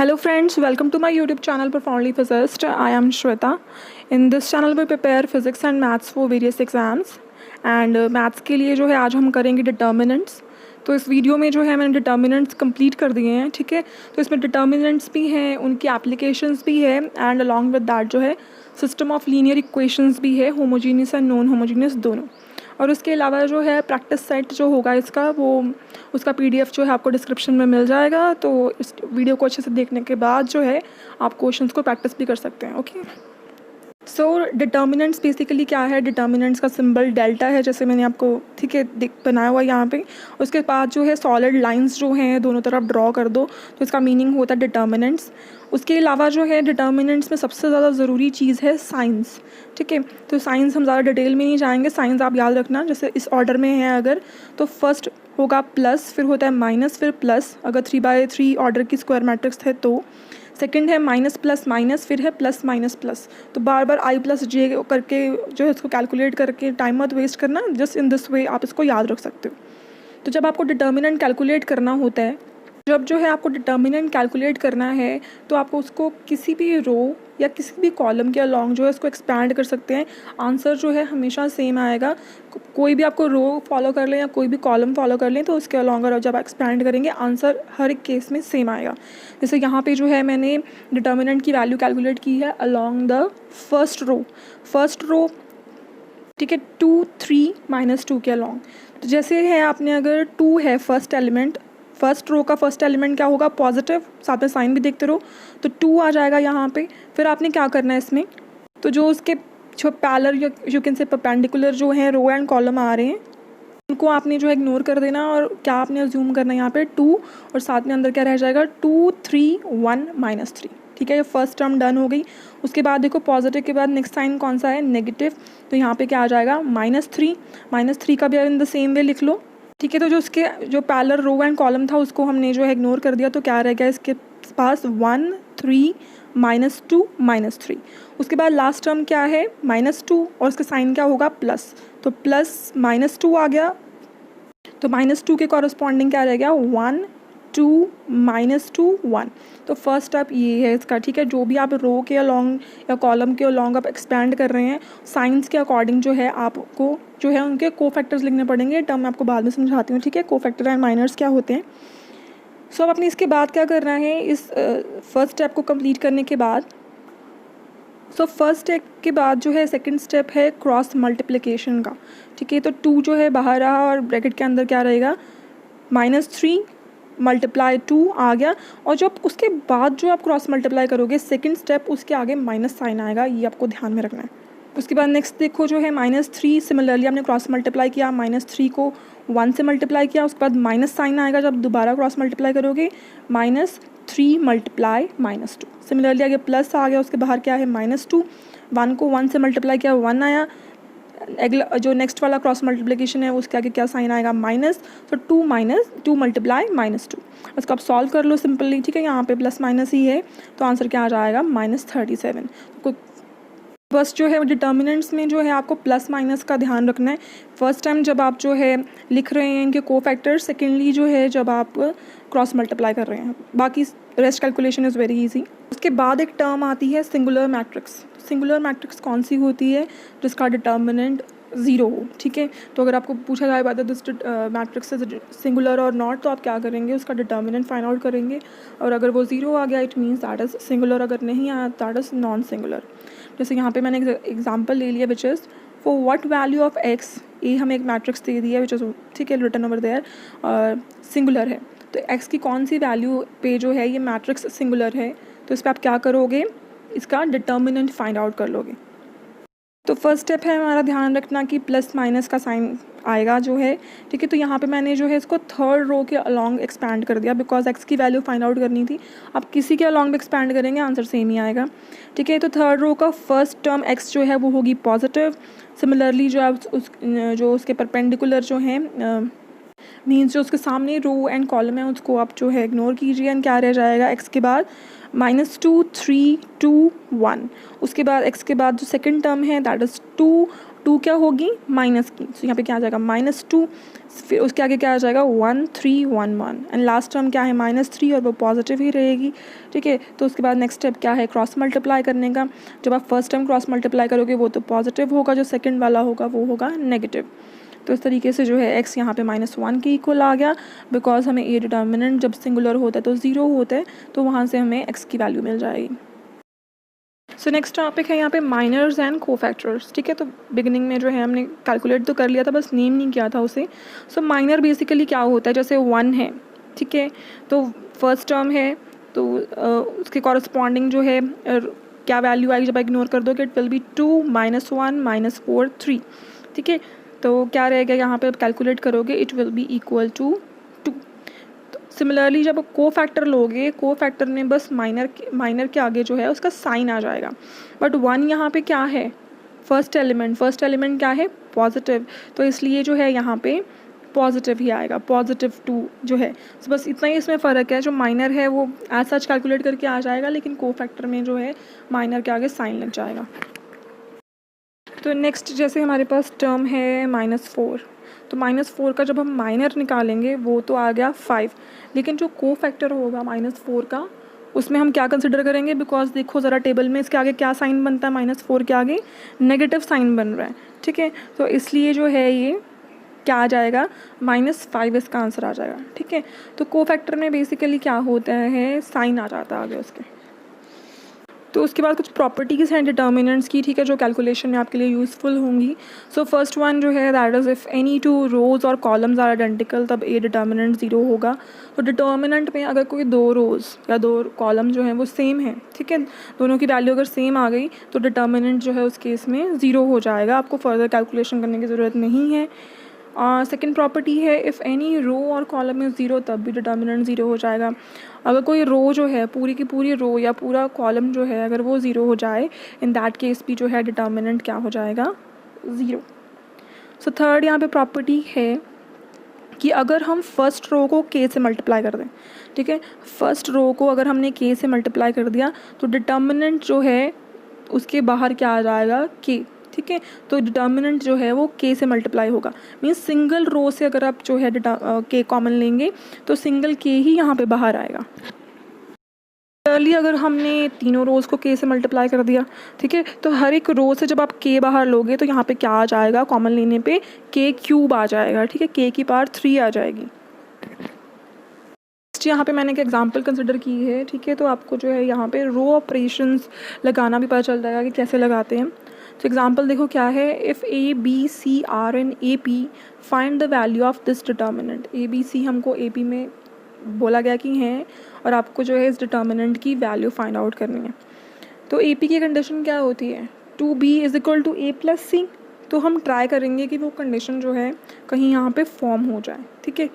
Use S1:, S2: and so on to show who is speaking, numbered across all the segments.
S1: Hello friends, welcome to my YouTube channel Profoundly Physicist. I am Shweta. In this channel we prepare physics and maths for various exams and maths के लिए जो है आज हम करेंगे determinants. तो इस वीडियो में जो है मैंने determinants कंप्लीट कर दिए हैं, ठीक है. तो इसमें determinants भी हैं, उनकी applications भी है and along with that जो है system of linear equations भी है, homogeneous and non homogeneous दोनों. और उसके अलावा जो है प्रैक्टिस सेट जो होगा इसका वो उसका पीडीएफ जो है आपको डिस्क्रिप्शन में मिल जाएगा. तो इस वीडियो को अच्छे से देखने के बाद जो है आप क्वेश्चंस को प्रैक्टिस भी कर सकते हैं. ओके, सो डिटर्मिनेंट्स बेसिकली क्या है. डिटर्मिनेंट्स का सिंबल डेल्टा है, जैसे मैंने आपको ठीक है बनाया हुआ यहाँ पे. उसके बाद जो है सॉलिड लाइंस जो हैं दोनों तरफ ड्रॉ कर दो, तो इसका मीनिंग होता है डिटर्मिनेंट्स. उसके अलावा जो है डिटर्मिनेंट्स में सबसे ज़्यादा ज़रूरी चीज़ है साइंस, ठीक है. तो साइंस हम ज़्यादा डिटेल में नहीं जाएंगे. साइंस आप याद रखना, जैसे इस ऑर्डर में है अगर तो फर्स्ट होगा प्लस, फिर होता है माइनस, फिर प्लस. अगर 3/3 ऑर्डर की स्क्वायर मैट्रिक्स है तो सेकंड है माइनस प्लस माइनस, फिर है प्लस माइनस प्लस. तो बार बार आई प्लस जे करके जो है इसको कैलकुलेट करके टाइम मत वेस्ट करना. जस्ट इन दिस वे आप इसको याद रख सकते हो. तो जब आपको डिटर्मिनेंट कैलकुलेट करना होता है, जब जो है आपको डिटर्मिनेंट कैलकुलेट करना है तो आपको उसको किसी भी रो या किसी भी कॉलम के अलॉन्ग जो है इसको एक्सपैंड कर सकते हैं. आंसर जो है हमेशा सेम आएगा. कोई भी आपको रो फॉलो कर लें या कोई भी कॉलम फॉलो कर लें तो उसके अलॉन्ग जब एक्सपैंड करेंगे आंसर हर एक केस में सेम आएगा. जैसे यहाँ पे जो है मैंने डिटर्मिनेंट की वैल्यू कैलकुलेट की है अलॉन्ग द फर्स्ट रो, ठीक है, 2 3 -2 के अलॉन्ग. तो जैसे है आपने अगर 2 है फर्स्ट एलिमेंट, फर्स्ट रो का फर्स्ट एलिमेंट क्या होगा पॉजिटिव, साथ में साइन भी देखते रहो, तो 2 आ जाएगा यहाँ पे. फिर आपने क्या करना है इसमें, तो जो उसके जो parallel you can say perpendicular जो है रो एंड कॉलम आ रहे हैं उनको आपने जो है इग्नोर कर देना. और क्या आपने अज्यूम करना है यहाँ पे 2 और साथ में अंदर क्या रह जाएगा 2 3 1 -3, ठीक है. ये फर्स्ट टर्म डन हो गई. उसके बाद देखो पॉजिटिव के बाद नेक्स्ट साइन कौन सा है नेगेटिव, तो यहाँ पे क्या आ जाएगा -3 का भी इन द सेम वे लिख लो, ठीक है. तो जो उसके जो पैरेलल रो एंड कॉलम था उसको हमने जो है इग्नोर कर दिया, तो क्या रह गया इसके पास 1 3 -2 -3. उसके बाद लास्ट टर्म क्या है -2 और उसका साइन क्या होगा प्लस, तो प्लस -2 आ गया. तो -2 के कॉरस्पॉन्डिंग क्या रह गया 1 2 -2 1. तो फर्स्ट स्टेप ये है इसका, ठीक है. जो भी आप रो के अलॉन्ग या कॉलम के अलॉन्ग आप एक्सपैंड कर रहे हैं साइंस के अकॉर्डिंग जो है आपको जो है उनके कोफैक्टर्स लिखने पड़ेंगे. टर्म मैं आपको बाद में समझाती हूँ, ठीक है. कोफैक्टर एंड माइनर्स क्या होते हैं. सो अब अपने इसके बाद क्या करना है, इस फर्स्ट स्टेप को कंप्लीट करने के बाद, सो फर्स्ट स्टेप के बाद जो है सेकंड स्टेप है क्रॉस मल्टीप्लिकेशन का, ठीक है. तो 2 जो है बाहर रहा और ब्रैकेट के अंदर क्या रहेगा -3 × 2 आ गया. और जब उसके बाद जो आप क्रॉस मल्टीप्लाई करोगे सेकंड स्टेप उसके आगे माइनस साइन आएगा, ये आपको ध्यान में रखना है. उसके बाद नेक्स्ट देखो जो है -3 सिमिलरली आपने क्रॉस मल्टीप्लाई किया, -3 को 1 से मल्टीप्लाई किया, उसके बाद माइनस साइन आएगा जब दोबारा क्रॉस मल्टीप्लाई करोगे -3 × -2. सिमिलरली आगे प्लस आ गया, उसके बाहर क्या है -2, 1 को 1 से मल्टीप्लाई किया 1 आया. अगला जो नेक्स्ट वाला क्रॉस मल्टीप्लिकेशन है उसके आगे क्या साइन आएगा माइनस, तो 2 × -2. उसको आप सॉल्व कर लो सिंपली, ठीक है. यहाँ पे प्लस माइनस ही है तो आंसर क्या आ जाएगा -37. बस जो है डिटर्मिनेंट्स में जो है आपको प्लस माइनस का ध्यान रखना है फर्स्ट टाइम जब आप जो है लिख रहे हैं इनके कोफैक्टर्स, सेकेंडली जो है जब आप क्रॉस मल्टीप्लाई कर रहे हैं. बाकी rest calculation is very easy. उसके बाद एक टर्म आती है सिंगुलर मैट्रिक्स. सिंगुलर मैट्रिक्स कौन सी होती है जिसका डिटर्मिनेंट 0 हो, ठीक है. तो अगर आपको पूछा जाए whether this matrix is singular और नॉट, तो आप क्या करेंगे उसका डिटर्मिनेंट फाइंड आउट करेंगे. और अगर वो 0 आ गया it means that is singular, अगर नहीं आया दैट इज़ नॉन सिंगुलर. जैसे यहाँ पे मैंने एग्जांपल ले लिया which is for what value of x, ये हमें एक मैट्रिक्स दे दिया विच इज़ ठीक है रिटन ओवर देयर सिंगुलर है. तो x की कौन सी वैल्यू पे जो है ये मैट्रिक्स सिंगुलर है, तो इस पर आप क्या करोगे इसका डिटर्मिनेंट फाइंड आउट कर लोगे. तो फर्स्ट स्टेप है हमारा ध्यान रखना कि प्लस माइनस का साइन आएगा जो है, ठीक है. तो यहाँ पे मैंने जो है इसको थर्ड रो के अलॉन्ग एक्सपैंड कर दिया बिकॉज एक्स की वैल्यू फाइंड आउट करनी थी. आप किसी के अलॉन्ग भी एक्सपैंड करेंगे आंसर सेम ही आएगा, ठीक है. तो थर्ड रो का फर्स्ट टर्म एक्स जो है वो होगी पॉजिटिव. सिमिलरली जो आप जो उसके परपेंडिकुलर जो हैं मीन्स जो उसके सामने रो एंड कॉलम है उसको आप जो है इग्नोर कीजिए. एंड क्या रह जाएगा एक्स के बाद -2 3 2 1. उसके बाद एक्स के बाद जो सेकंड टर्म है दैट इज़ 2 2 क्या होगी माइनस की, तो यहाँ पे क्या आ जाएगा -2, फिर उसके आगे क्या आ जाएगा 1 3 1 1 एंड लास्ट टर्म क्या है -3 और वो पॉजिटिव ही रहेगी। ठीक है, तो उसके बाद नेक्स्ट स्टेप क्या है क्रॉस मल्टीप्लाई करने का। जब आप फर्स्ट टर्म क्रॉस मल्टीप्लाई करोगे वो तो पॉजिटिव होगा, जो सेकेंड वाला होगा वो होगा नेगेटिव। तो इस तरीके से जो है x यहाँ पे -1 के इक्वल आ गया, बिकॉज हमें ए डिटर्मिनेंट जब सिंगुलर होता है तो 0 होता है, तो वहाँ से हमें x की वैल्यू मिल जाएगी। सो नेक्स्ट टॉपिक है यहाँ पे माइनर्स एंड कोफैक्टर्स। ठीक है, तो बिगिनिंग में जो है हमने कैलकुलेट तो कर लिया था, बस नेम नहीं किया था उसे। सो माइनर बेसिकली क्या होता है, जैसे 1 है, ठीक है, तो फर्स्ट टर्म है, तो उसके कॉरस्पॉन्डिंग जो है क्या वैल्यू आएगी जब इग्नोर कर दो कि इट विल बी 2 -1 -4 3। ठीक है, तो क्या रहेगा यहाँ पे, अब कैलकुलेट करोगे it will be equal to 2। Similarly जब को फैक्टर लोगे, को फैक्टर में बस माइनर के आगे जो है उसका साइन आ जाएगा, बट 1 यहाँ पे क्या है फर्स्ट एलिमेंट क्या है पॉजिटिव, तो इसलिए जो है यहाँ पे पॉजिटिव ही आएगा, +2 जो है। तो बस इतना ही इसमें फ़र्क है, जो माइनर है वो एज सच कैलकुलेट करके आ जाएगा, लेकिन को फैक्टर में जो है माइनर के आगे साइन लग जाएगा। तो नेक्स्ट जैसे हमारे पास टर्म है -4, तो -4 का जब हम माइनर निकालेंगे वो तो आ गया 5, लेकिन जो को फैक्टर होगा -4 का उसमें हम क्या कंसिडर करेंगे, बिकॉज देखो ज़रा टेबल में इसके आगे क्या साइन बनता है, -4 के आगे नेगेटिव साइन बन रहा है। ठीक है, तो इसलिए जो है ये क्या आ जाएगा -5 इसका आंसर आ जाएगा। ठीक है, तो को फैक्टर में बेसिकली क्या होता है साइन आ जाता है आगे उसके। तो उसके बाद कुछ प्रॉपर्टीज़ हैं डिटर्मिनेंट्स की, ठीक है, जो कैलकुलेशन में आपके लिए यूज़फुल होंगी। सो फर्स्ट वन जो है दैट इज़ इफ़ एनी 2 रोज़ और कॉलम्स आर आइडेंटिकल, तब ए डिटर्मिनेंट 0 होगा। तो डिटर्मिनेंट में अगर कोई 2 रोज़ या 2 कॉलम जो हैं वो सेम है, ठीक है, दोनों की वैल्यू अगर सेम आ गई तो डिटर्मिनेंट जो है उस केस में 0 हो जाएगा, आपको फर्दर कैलकुलेशन करने की ज़रूरत नहीं है। सेकेंड प्रॉपर्टी है इफ़ एनी रो और कॉलम इज़ 0, तब भी डिटर्मिनेंट 0 हो जाएगा। अगर कोई रो जो है पूरी की पूरी रो या पूरा कॉलम जो है अगर वो 0 हो जाए, इन दैट केस भी जो है डिटर्मिनेंट क्या हो जाएगा 0। सो थर्ड यहाँ पे प्रॉपर्टी है कि अगर हम फर्स्ट रो को k से मल्टीप्लाई कर दें, ठीक है, फर्स्ट रो को अगर हमने k से मल्टीप्लाई कर दिया तो डिटर्मिनेंट जो है उसके बाहर क्या आ जाएगा k। ठीक है, तो डिटर्मिनेंट जो है वो k से मल्टीप्लाई होगा, मीन्स सिंगल रो से अगर आप जो है k कॉमन लेंगे तो सिंगल k ही यहाँ पे बाहर आएगा। सिमिलरली अगर हमने तीनों रोज़ को k से मल्टीप्लाई कर दिया, ठीक है, तो हर एक रो से जब आप k बाहर लोगे तो यहाँ पे क्या आ जाएगा, कॉमन लेने पे k³ आ जाएगा। ठीक है, k की पावर 3 आ जाएगी। यहाँ पे मैंने एक एग्जांपल कंसिडर की है, ठीक है, तो आपको जो है यहाँ पे रो ऑपरेशंस लगाना भी पता चल जाएगा कि कैसे लगाते हैं। तो एग्जांपल देखो क्या है, if A B C R and AP find the value of this determinant. A B C हमको AP में बोला गया कि हैं और आपको जो है इस डिटर्मिनेंट की वैल्यू फाइंड आउट करनी है। तो AP की कंडीशन क्या होती है 2B = A + C, तो हम ट्राई करेंगे कि वो कंडीशन जो है कहीं यहाँ पे फॉर्म हो जाए। ठीक है,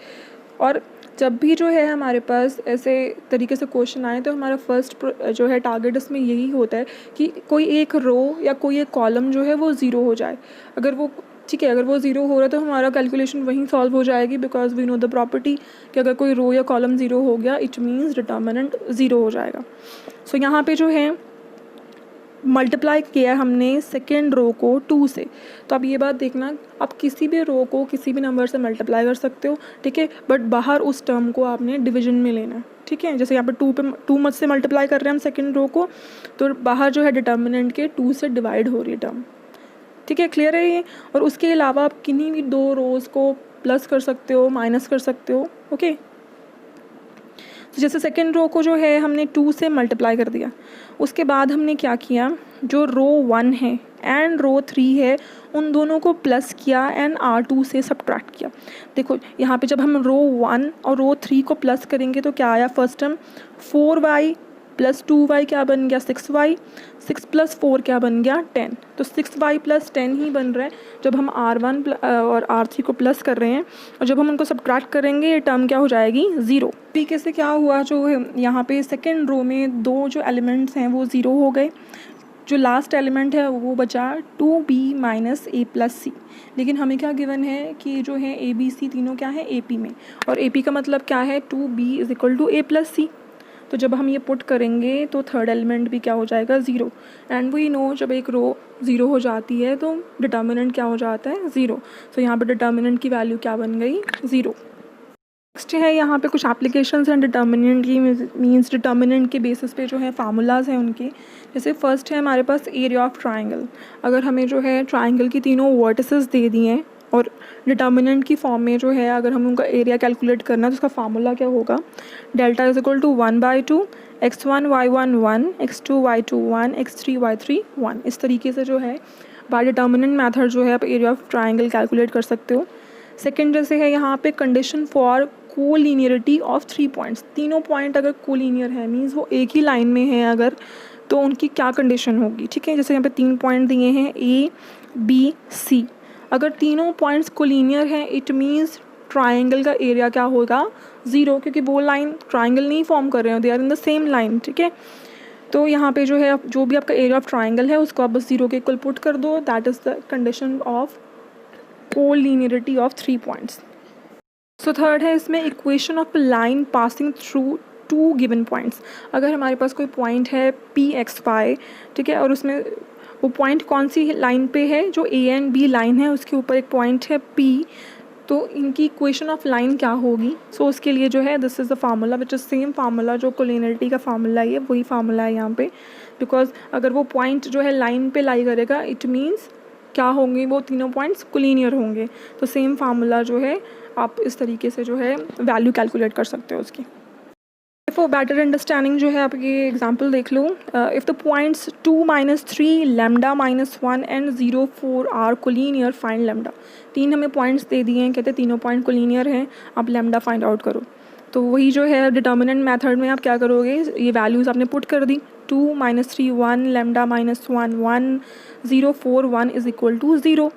S1: और जब भी जो है हमारे पास ऐसे तरीके से क्वेश्चन आए तो हमारा फर्स्ट जो है टारगेट इसमें यही होता है कि कोई एक रो या कोई एक कॉलम जो है वो 0 हो जाए। अगर वो ठीक है, अगर वो 0 हो रहा है तो हमारा कैलकुलेशन वहीं सॉल्व हो जाएगी, because we know the property कि अगर कोई रो या कॉलम 0 हो गया इट मीन्स डिटर्मिनेंट 0 हो जाएगा। सो यहाँ पे जो है मल्टीप्लाई किया हमने सेकेंड रो को 2 से, तो अब ये बात देखना, आप किसी भी रो को किसी भी नंबर से मल्टीप्लाई कर सकते हो, ठीक है, बट बाहर उस टर्म को आपने डिवीजन में लेना है। ठीक है, जैसे यहाँ पे 2 मत से मल्टीप्लाई कर रहे हैं हम सेकेंड रो को, तो बाहर जो है डिटर्मिनेंट के 2 से डिवाइड हो रही है टर्म। ठीक है, क्लियर है ये। और उसके अलावा आप किन्हीं भी 2 रोज़ को प्लस कर सकते हो, माइनस कर सकते हो। ओके, तो जैसे सेकेंड रो को जो है हमने 2 से मल्टीप्लाई कर दिया, उसके बाद हमने क्या किया, जो रो 1 है एंड रो 3 है उन दोनों को प्लस किया एंड R2 से सब्ट्रैक्ट किया। देखो यहाँ पे जब हम रो 1 और रो 3 को प्लस करेंगे तो क्या आया, फर्स्ट टर्म 4y + 2y क्या बन गया 6y, 6 + 4 क्या बन गया 10, तो 6y + 10 ही बन रहा है जब हम R1 और R3 को प्लस कर रहे हैं, और जब हम उनको सब्ट्रैक्ट करेंगे ये टर्म क्या हो जाएगी 0। तरीके से क्या हुआ, जो यहाँ पे सेकेंड रो में 2 जो एलिमेंट्स हैं वो 0 हो गए, जो लास्ट एलिमेंट है वो बचा 2B - A + C, लेकिन हमें क्या गिवन है कि जो है A B C तीनों क्या है AP में, और AP का मतलब क्या है 2B = A + C। तो जब हम ये पुट करेंगे तो थर्ड एलिमेंट भी क्या हो जाएगा, 0। एंड वी नो जब एक रो 0 हो जाती है तो डिटर्मिनेंट क्या हो जाता है, 0। तो यहाँ पे डिटर्मिनेंट की वैल्यू क्या बन गई, 0। नेक्स्ट है यहाँ पे कुछ एप्लीकेशंस हैं डिटर्मिनेंट की, मींस डिटर्मिनेंट के बेसिस पे जो है फार्मूलाज हैं उनके। जैसे फर्स्ट है हमारे पास एरिया ऑफ ट्राइंगल। अगर हमें जो है ट्राइंगल की तीनों वर्टिसेस दे दिए हैं और डिटर्मिनेंट की फॉर्म में जो है अगर हम उनका एरिया कैलकुलेट करना है तो उसका फार्मूला क्या होगा, delta is equal to 1/2 x1 y1 1 x2 y2 1 x3 y3 1। इस तरीके से जो है बाय डिटर्मिनेंट मेथड जो है आप एरिया ऑफ ट्राइंगल कैलकुलेट कर सकते हो। सेकेंड जैसे है यहाँ पे condition for collinearity of 3 points. तीनों पॉइंट अगर कोलिनियर है मीन्स वो एक ही लाइन में है अगर, तो उनकी क्या कंडीशन होगी, ठीक है। जैसे यहाँ पे 3 पॉइंट दिए हैं A B C। अगर तीनों पॉइंट्स कोलिनियर हैं इट मीन्स ट्राइंगल का एरिया क्या होगा, 0, क्योंकि वो लाइन ट्राइंगल नहीं फॉर्म कर रहे हो, they are in the same line, ठीक है। तो यहाँ पे जो है जो भी आपका एरिया ऑफ ट्राइंगल है उसको आप बस 0 के इक्वल पुट कर दो, that is the condition of collinearity of 3 points. So third है इसमें equation of line passing through 2 given points. अगर हमारे पास कोई पॉइंट है PXY, ठीक है, और उसमें वो पॉइंट कौन सी लाइन पे है, जो A एंड B लाइन है उसके ऊपर एक पॉइंट है P, तो इनकी इक्वेशन ऑफ लाइन क्या होगी। सो उसके लिए जो है this is the formula which is same formula जो कोलिनियरिटी का फार्मूला है, वही फार्मूला है यहाँ पे। बिकॉज अगर वो पॉइंट जो है लाइन पे लाई करेगा इट मीन्स क्या होंगे, वो तीनों पॉइंट्स कोलिनियर होंगे। तो सेम फार्मूला जो है आप इस तरीके से जो है वैल्यू कैलकुलेट कर सकते हो उसकी। फॉर बेटर अंडरस्टैंडिंग जो है आप ये एग्जांपल देख लो। If the points 2 -3 lambda -1 and 0 4 are collinear, find lambda. 3 हमें पॉइंट्स दे दिए हैं, कहते हैं तीनों पॉइंट कोलिनियर हैं, आप लैम्डा फाइंड आउट करो। तो वही जो है डिटर्मिनेंट मेथड में आप क्या करोगे, ये वैल्यूज़ आपने पुट कर दी, 2 -3 1 लैम्डा -1 1 0 4 1 इज इक्वल टू 0।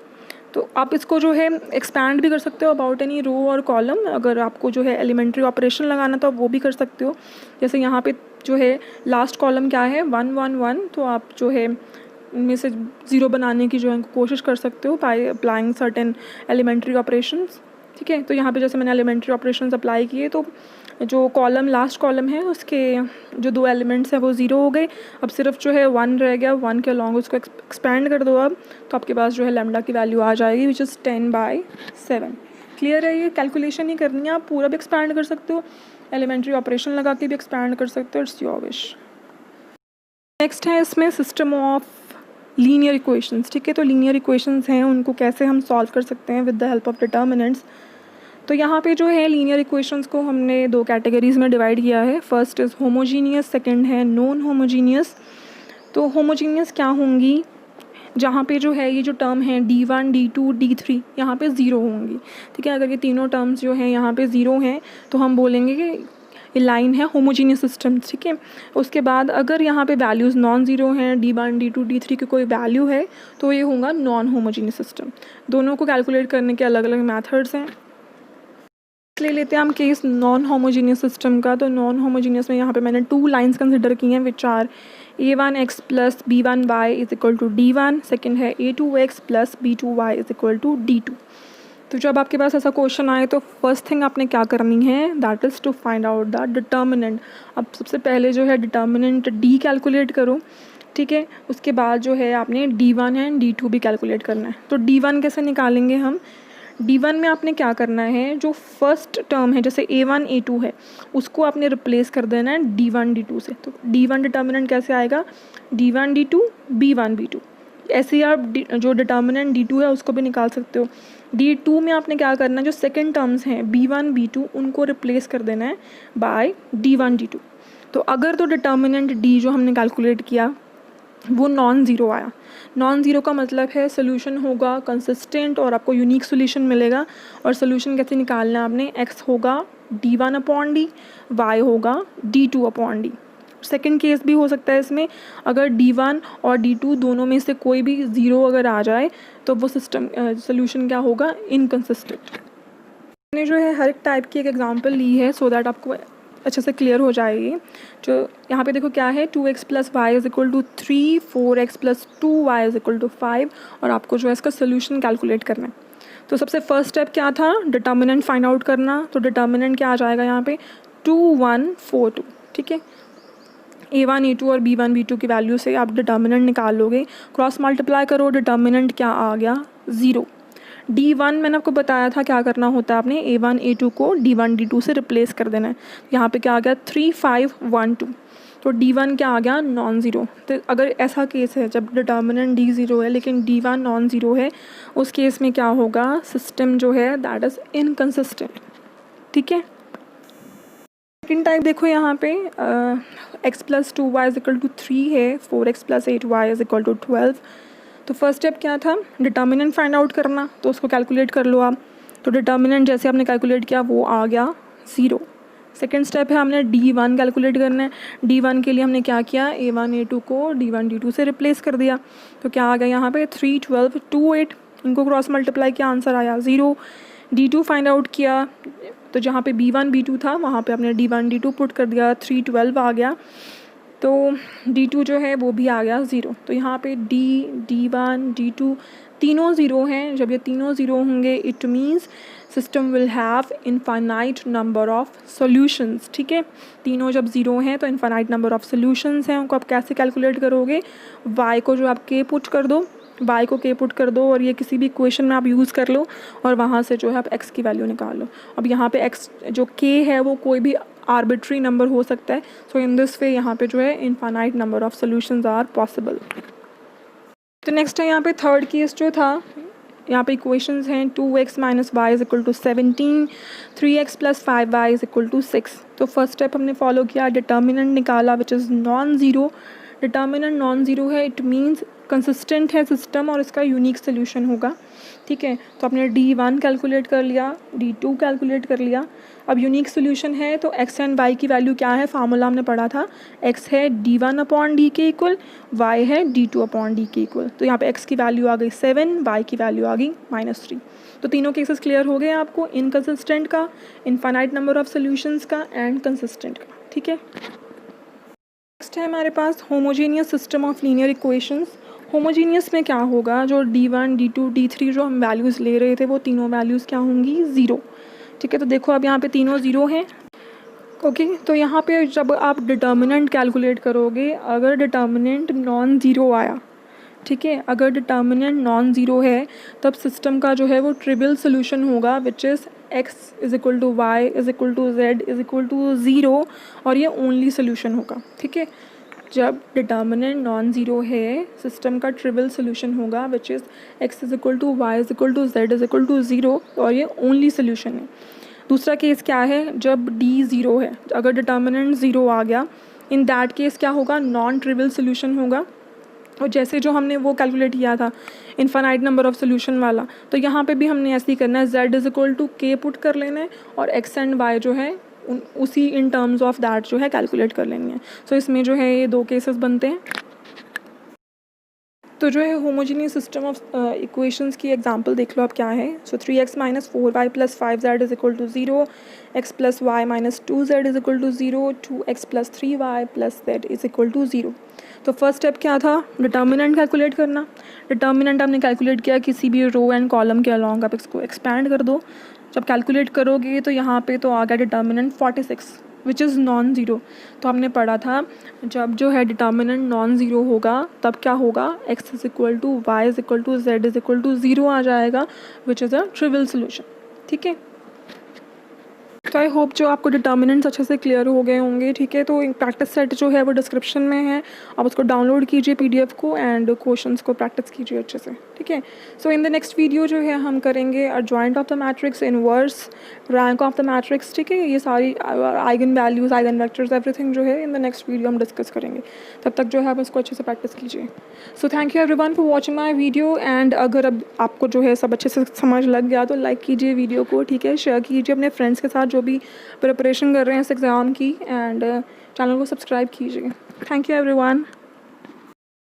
S1: तो आप इसको जो है एक्सपैंड भी कर सकते हो अबाउट एनी रो और कॉलम। अगर आपको जो है एलिमेंट्री ऑपरेशन लगाना तो आप वो भी कर सकते हो। जैसे यहाँ पे जो है लास्ट कॉलम क्या है 1 1 1, तो आप जो है इनमें से 0 बनाने की जो है कोशिश कर सकते हो by applying certain elementary operations, ठीक है। तो यहाँ पे जैसे मैंने एलिमेंट्री ऑपरेशंस अप्लाई किए तो जो कॉलम लास्ट कॉलम है उसके जो 2 एलिमेंट्स हैं वो 0 हो गए। अब सिर्फ जो है 1 रह गया, 1 के अलॉन्ग उसको एक्सपैंड कर दो अब, तो आपके पास जो है लैम्डा की वैल्यू आ जाएगी विच इज़ 10/7। क्लियर है, ये कैलकुलेशन ही करनी है, आप पूरा भी एक्सपैंड कर सकते हो, एलिमेंट्री ऑपरेशन लगा के भी एक्सपैंड कर सकते हो, इट्स योर विश। नेक्स्ट है इसमें सिस्टम ऑफ लीनियर इक्वेशंस, ठीक है। तो लीनियर इक्वेशंस हैं उनको कैसे हम सॉल्व कर सकते हैं with the help of determinants. तो यहाँ पे जो है लीनियर इक्वेशंस को हमने 2 कैटेगरीज़ में डिवाइड किया है। फर्स्ट इज़ होमोजीनियस, सेकंड है नॉन होमोजीनियस। तो होमोजीनियस क्या होंगी, जहाँ पे जो है ये जो टर्म है D1 D2 D3 यहाँ पे 0 होंगी, ठीक है। अगर ये तीनों टर्म्स जो हैं यहाँ पे 0 हैं तो हम बोलेंगे कि ये लाइन है होमोजीनियस सिस्टम, ठीक है। उसके बाद अगर यहाँ पे वैल्यूज़ नॉन ज़ीरो हैं, D1 D2 D3 की कोई वैल्यू है तो ये होगा नॉन होमोजीनियस सिस्टम। दोनों को कैलकुलेट करने के अलग अलग मैथड्स हैं। ले लेते हैं हम केस नॉन होमोजीनियस सिस्टम का। तो नॉन होमोजीनियस में यहाँ पे मैंने 2 लाइंस कंसिडर की हैं which are A1x plus B1y is equal to D1, second है A2x plus B2y is equal to D2। तो जब आपके पास ऐसा क्वेश्चन आए तो फर्स्ट थिंग आपने क्या करनी है, that is to find out the determinant. अब सबसे पहले जो है डिटर्मिनेंट D कैलकुलेट करो, ठीक है। उसके बाद जो है आपने D1 एंड D2 भी कैलकुलेट करना है। तो D1 कैसे निकालेंगे हम, D1 में आपने क्या करना है, जो फर्स्ट टर्म है जैसे A1 A2 है उसको आपने रिप्लेस कर देना है D1 D2 से। तो D1 डिटर्मिनेंट कैसे आएगा, D1 D2 B1 B2। ऐसे ही आप जो डिटर्मिनेंट D2 है उसको भी निकाल सकते हो। D2 में आपने क्या करना है, जो सेकंड टर्म्स हैं B1 B2 उनको रिप्लेस कर देना है बाय D1 D2। तो अगर तो डिटर्मिनेंट D जो हमने कैलकुलेट किया वो नॉन ज़ीरो आया, नॉन ज़ीरो का मतलब है सोल्यूशन होगा कंसिस्टेंट और आपको यूनिक सोल्यूशन मिलेगा। और सोल्यूशन कैसे निकालना है आपने, x होगा D1/D, y होगा D2/D। सेकंड केस भी हो सकता है इसमें, अगर D1 और D2 दोनों में से कोई भी 0 अगर आ जाए तो वो सिस्टम सोल्यूशन क्या होगा, इनकंसिस्टेंट। मैंने जो है हर एक टाइप की एक एग्जांपल ली है सो दैट आपको अच्छे से क्लियर हो जाएगी। जो यहाँ पे देखो क्या है, 2x plus Y is equal to 3, 4x plus 2y is equal to 5, और आपको जो है इसका सोल्यूशन कैलकुलेट करना है। तो सबसे फर्स्ट स्टेप क्या था, डिटर्मिनेंट फाइंड आउट करना। तो डिटर्मिनेंट क्या आ जाएगा यहाँ पे 2 1 4 2, ठीक है। A1 A2 और B1 B2 की वैल्यू से आप डिटर्मिनेंट निकाल लोगे, क्रॉस मल्टीप्लाई करो, डिटर्मिनेंट क्या आ गया 0। D1 मैंने आपको बताया था क्या करना होता है, आपने A1 A2 को D1 D2 से रिप्लेस कर देना है। यहाँ पे क्या आ गया 3 5 1 2, तो D1 क्या आ गया नॉन ज़ीरो। तो अगर ऐसा केस है जब डिटर्मिनेंट D0 है लेकिन D1 नॉन ज़ीरो है, उस केस में क्या होगा, सिस्टम जो है दैट इज़ इनकंसिस्टेंट। ठीक है। सेकेंड टाइप देखो यहाँ पे x + 2y = 3 है, 4x + 8y = 12। तो फर्स्ट स्टेप क्या था, डिटर्मिनेंट फाइंड आउट करना, तो उसको कैलकुलेट कर लो आप। तो डिटर्मिनेंट जैसे आपने कैलकुलेट किया वो आ गया 0। सेकेंड स्टेप है हमने D1 कैलकुलेट करना है। D1 के लिए हमने क्या किया, A1 A2 को D1 D2 से रिप्लेस कर दिया। तो क्या आ गया यहाँ पे 3 12 2 8, इनको क्रॉस मल्टीप्लाई किया, आंसर आया 0। D2 फाइंड आउट किया, तो जहाँ पे B1 B2 था वहाँ पे आपने D1 D2 पुट कर दिया, 3 12 आ गया। तो D2 जो है वो भी आ गया 0। तो यहाँ पे D1 D2 तीनों ज़ीरो हैं। जब ये तीनों ज़ीरो होंगे it means system will have infinite number of solutions. ठीक है, तीनों जब ज़ीरो हैं तो इनफाइनाइट नंबर ऑफ सॉल्यूशंस हैं। उनको आप कैसे कैलकुलेट करोगे, y को जो आप k पुट कर दो, y को k पुट कर दो और ये किसी भी इक्वेशन में आप यूज़ कर लो और वहाँ से जो है आप x की वैल्यू निकाल लो। अब यहाँ पे x जो k है वो कोई भी आर्बिट्री नंबर हो सकता है। सो इन दिस वे यहाँ पे जो है infinite number of solutions are possible. तो नेक्स्ट है यहाँ पे थर्ड केस जो था, यहाँ पे इक्वेशंस हैं 2x - y = 17, 3x + 5y = 6। तो फर्स्ट स्टेप हमने फॉलो किया, डिटर्मिनेंट निकाला which is non zero. Determinant non zero है, इट मीन्स कंसिस्टेंट है सिस्टम और इसका यूनिक सोल्यूशन होगा। ठीक है, तो आपने D1 कैलकुलेट कर लिया, D2 कैलकुलेट कर लिया। अब यूनिक सोल्यूशन है तो x एंड y की वैल्यू क्या है, फार्मूला हमने पढ़ा था, x है D1/dk इक्वल, y है D2/dk इक्वल। तो यहाँ पे x की वैल्यू आ गई 7, y की वैल्यू आ गई -3। तो तीनों केसेस क्लियर हो गए आपको, इनकंसिस्टेंट का, इनफाइनाइट नंबर ऑफ सोल्यूशंस का एंड कंसिस्टेंट का। ठीक है। नेक्स्ट है हमारे पास homogeneous system of linear equations. Homogeneous में क्या होगा, जो D1 D2 D3 जो हम वैल्यूज़ ले रहे थे वो तीनों वैल्यूज़ क्या होंगी 0। ठीक है, तो देखो अब यहाँ पे तीनों 0 हैं। ओके, तो यहाँ पे जब आप डिटर्मिनेंट कैलकुलेट करोगे, अगर डिटर्मिनेंट नॉन ज़ीरो आया, ठीक है, अगर डिटर्मिनेंट नॉन ज़ीरो है तब सिस्टम का जो है वो ट्रिवियल सोल्यूशन होगा which is x = y = z = 0 और ये ओनली सोल्यूशन होगा। ठीक है, जब डिटर्मिनेंट नॉन ज़ीरो है सिस्टम का ट्रिवियल सोल्यूशन होगा which is x = y = z = 0 और ये ओनली सोल्यूशन है। दूसरा केस क्या है, जब D 0 है, अगर डिटर्मिनेंट 0 आ गया, इन दैट केस क्या होगा, नॉन ट्रिवियल सोल्यूशन होगा। और जैसे जो हमने वो कैलकुलेट किया था इनफाइनाइट नंबर ऑफ सोल्यूशन वाला, तो यहाँ पे भी हमने ऐसे ही करना है, z = k पुट कर लेना है और x एंड y जो है उसी इन टर्म्स ऑफ दैट जो है कैलकुलेट कर लेनी है। सो इसमें जो है ये दो केसेस बनते हैं। तो जो है होमोजीनियस सिस्टम ऑफ इक्वेशंस की एग्जांपल देख लो आप क्या है। सो 3x - 4y + 5z = 0, x + y - 2z = 0, 2x + 3y + z = 0। तो फर्स्ट स्टेप क्या था, डिटर्मिनेंट कैलकुलेट करना। डिटर्मिनेंट आपने कैलकुलेट किया, किसी भी रो एंड कॉलम के अलॉन्ग आप इसको एक्सपैंड कर दो। जब कैलकुलेट करोगे तो यहाँ पे तो आ गया determinant 46 which is non zero. तो हमने पढ़ा था जब जो है डिटर्मिनेंट नॉन ज़ीरो होगा तब क्या होगा, x = y = z = 0 आ जाएगा which is a trivial solution. ठीक है, तो आई होप जो आपको डिटर्मिनेंट्स अच्छे से क्लियर हो गए होंगे। ठीक है, तो प्रैक्टिस सेट जो है वो डिस्क्रिप्शन में है, आप उसको डाउनलोड कीजिए PDF को एंड क्वेश्चंस को प्रैक्टिस कीजिए अच्छे से। ठीक है, so in the next video जो है हम करेंगे adjoint of the matrix, inverse, rank of the matrix. ठीक है, ये सारी eigen values, eigen vectors, everything जो है इन द नेक्स्ट वीडियो हम डिस्कस करेंगे। तब तक जो है आप इसको अच्छे से प्रैक्टिस कीजिए। So thank you everyone for watching my video and अगर अब आपको जो है सब अच्छे से समझ लग गया तो लाइक कीजिए वीडियो को। ठीक है, शेयर कीजिए अपने फ्रेंड्स के साथ जो भी प्रिपरेशन कर रहे हैं इस एग्ज़ाम की एंड चैनल को सब्सक्राइब कीजिए। Thank you everyone.